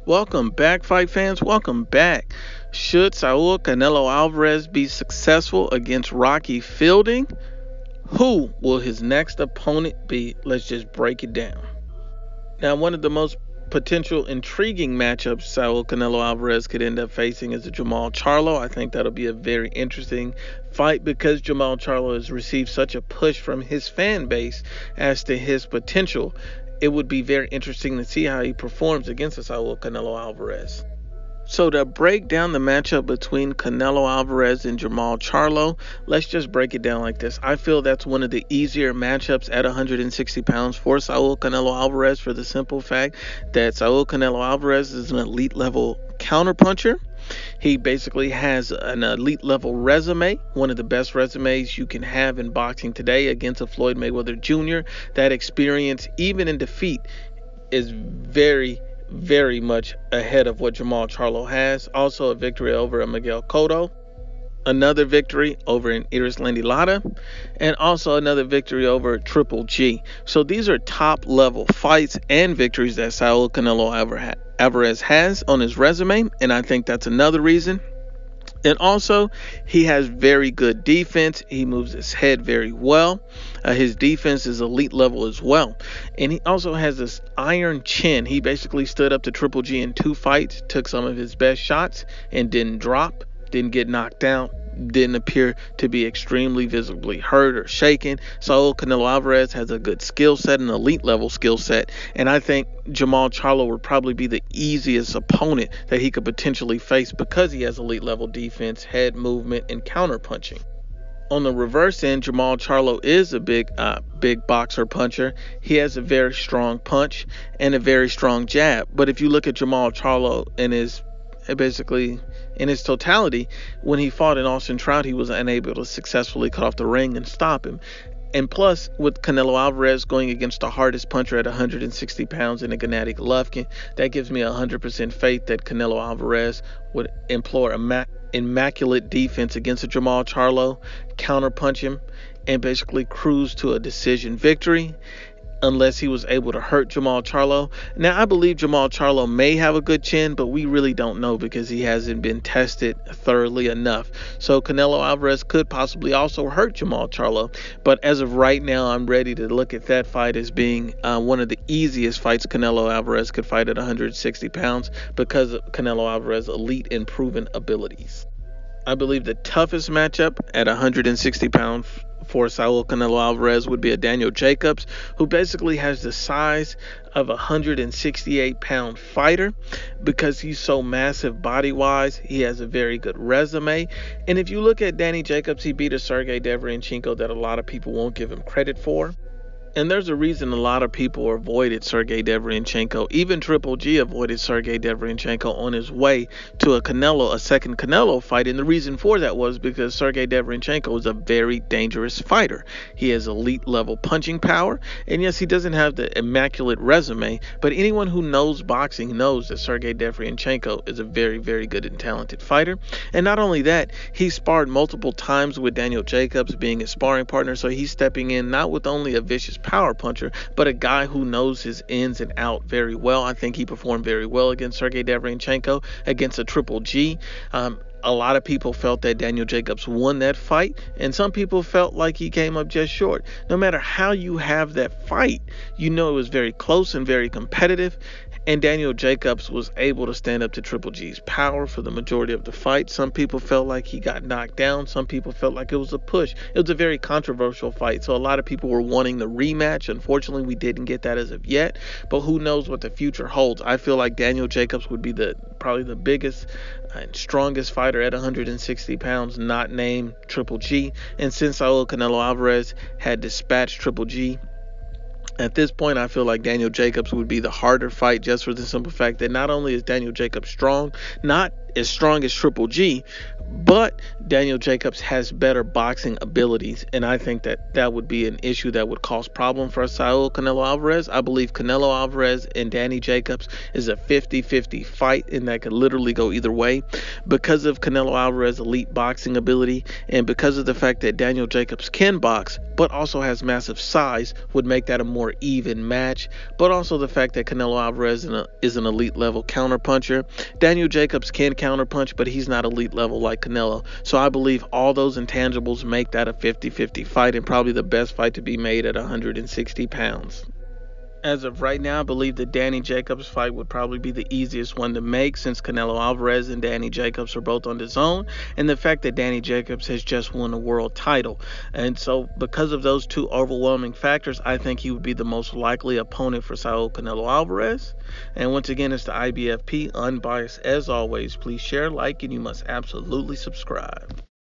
Welcome back, fight fans. Welcome back. Should Saul Canelo Alvarez be successful against Rocky Fielding? Who will his next opponent be? Let's just break it down. Now, one of the most potential intriguing matchups Saul Canelo Alvarez could end up facing is a Jamal Charlo. I think that'll be a very interesting fight because Jamal Charlo has received such a push from his fan base as to his potential. It would be very interesting to see how he performs against Saul Canelo Alvarez. So to break down the matchup between Canelo Alvarez and Jamal Charlo, let's just break it down like this. I feel that's one of the easier matchups at 160 pounds for Saul Canelo Alvarez for the simple fact that Saul Canelo Alvarez is an elite level counterpuncher. He basically has an elite level resume, one of the best resumes you can have in boxing today against a Floyd Mayweather Jr. That experience, even in defeat, is very much ahead of what Jamal Charlo has. Also a victory over a Miguel Cotto, another victory over an Iris Landi-Lada, and also another victory over Triple G. So these are top level fights and victories that Saul Canelo Alvarez has on his resume, and I think that's another reason. And also, he has very good defense. He moves his head very well. His defense is elite level as well. And he also has this iron chin. He basically stood up to Triple G in 2 fights, took some of his best shots, and didn't drop, didn't get knocked out, didn't appear to be extremely visibly hurt or shaken. So Canelo Alvarez has a good skill set, an elite level skill set, and I think Jamal Charlo would probably be the easiest opponent that he could potentially face because he has elite level defense, head movement, and counter punching. On the reverse end, Jamal Charlo is a big boxer puncher. He has a very strong punch and a very strong jab. But if you look at Jamal Charlo and basically in his totality, when he fought in Austin Trout, he was unable to successfully cut off the ring and stop him. And plus, with Canelo Alvarez going against the hardest puncher at 160 pounds in a Gennady Golovkin, that gives me 100% faith that Canelo Alvarez would employ immaculate defense against a Jamal Charlo, counterpunch him, and basically cruise to a decision victory, unless he was able to hurt Jamal Charlo. Now, I believe Jamal Charlo may have a good chin, but we really don't know because he hasn't been tested thoroughly enough. So Canelo Alvarez could possibly also hurt Jamal Charlo. But as of right now, I'm ready to look at that fight as being one of the easiest fights Canelo Alvarez could fight at 160 pounds because of Canelo Alvarez's elite and proven abilities. I believe the toughest matchup at 160 pounds for Saul Canelo Alvarez would be a Daniel Jacobs, who basically has the size of a 168-pound fighter because he's so massive body-wise. He has a very good resume. And if you look at Danny Jacobs, he beat a Sergey Deverenchenko that a lot of people won't give him credit for. And there's a reason a lot of people avoided Sergey Deverenchenko. Even Triple G avoided Sergey Deverenchenko on his way to a second Canelo fight. And the reason for that was because Sergey Deverenchenko is a very dangerous fighter. He has elite level punching power. And yes, he doesn't have the immaculate resume, but anyone who knows boxing knows that Sergey Deverenchenko is a very good and talented fighter. And not only that, he sparred multiple times with Daniel Jacobs being his sparring partner. So he's stepping in not with only a vicious power puncher, but a guy who knows his ins and out very well. I think he performed very well against Sergey Deverenchenko, against a Triple G. A lot of people felt that Daniel Jacobs won that fight, and some people felt like he came up just short. No matter how you have that fight, you know it was very close and very competitive, and Daniel Jacobs was able to stand up to Triple G's power for the majority of the fight. Some people felt like he got knocked down. Some people felt like it was a push. It was a very controversial fight, so a lot of people were wanting the rematch. Unfortunately, we didn't get that as of yet, but who knows what the future holds. I feel like Daniel Jacobs would be probably the biggest and strongest fighter at 160 pounds, not named Triple G. And since Saul Canelo Alvarez had dispatched Triple G, at this point, I feel like Daniel Jacobs would be the harder fight, just for the simple fact that not only is Daniel Jacobs strong, not as strong as Triple G, but Daniel Jacobs has better boxing abilities, and I think that that would be an issue that would cause problem for Saul Canelo Alvarez. I believe Canelo Alvarez and Danny Jacobs is a 50-50 fight, and that could literally go either way because of Canelo Alvarez's elite boxing ability, and because of the fact that Daniel Jacobs can box but also has massive size would make that a more even match. But also the fact that Canelo Alvarez is an elite level counterpuncher. Daniel Jacobs can counterpunch, but he's not elite level like Canelo. So I believe all those intangibles make that a 50-50 fight, and probably the best fight to be made at 160 pounds. As of right now, I believe the Danny Jacobs fight would probably be the easiest one to make, since Canelo Alvarez and Danny Jacobs are both on the zone, and the fact that Danny Jacobs has just won a world title. And so because of those two overwhelming factors, I think he would be the most likely opponent for Saul Canelo Alvarez. And once again, it's the IBFP Unbiased. As always, please share, like, and you must absolutely subscribe.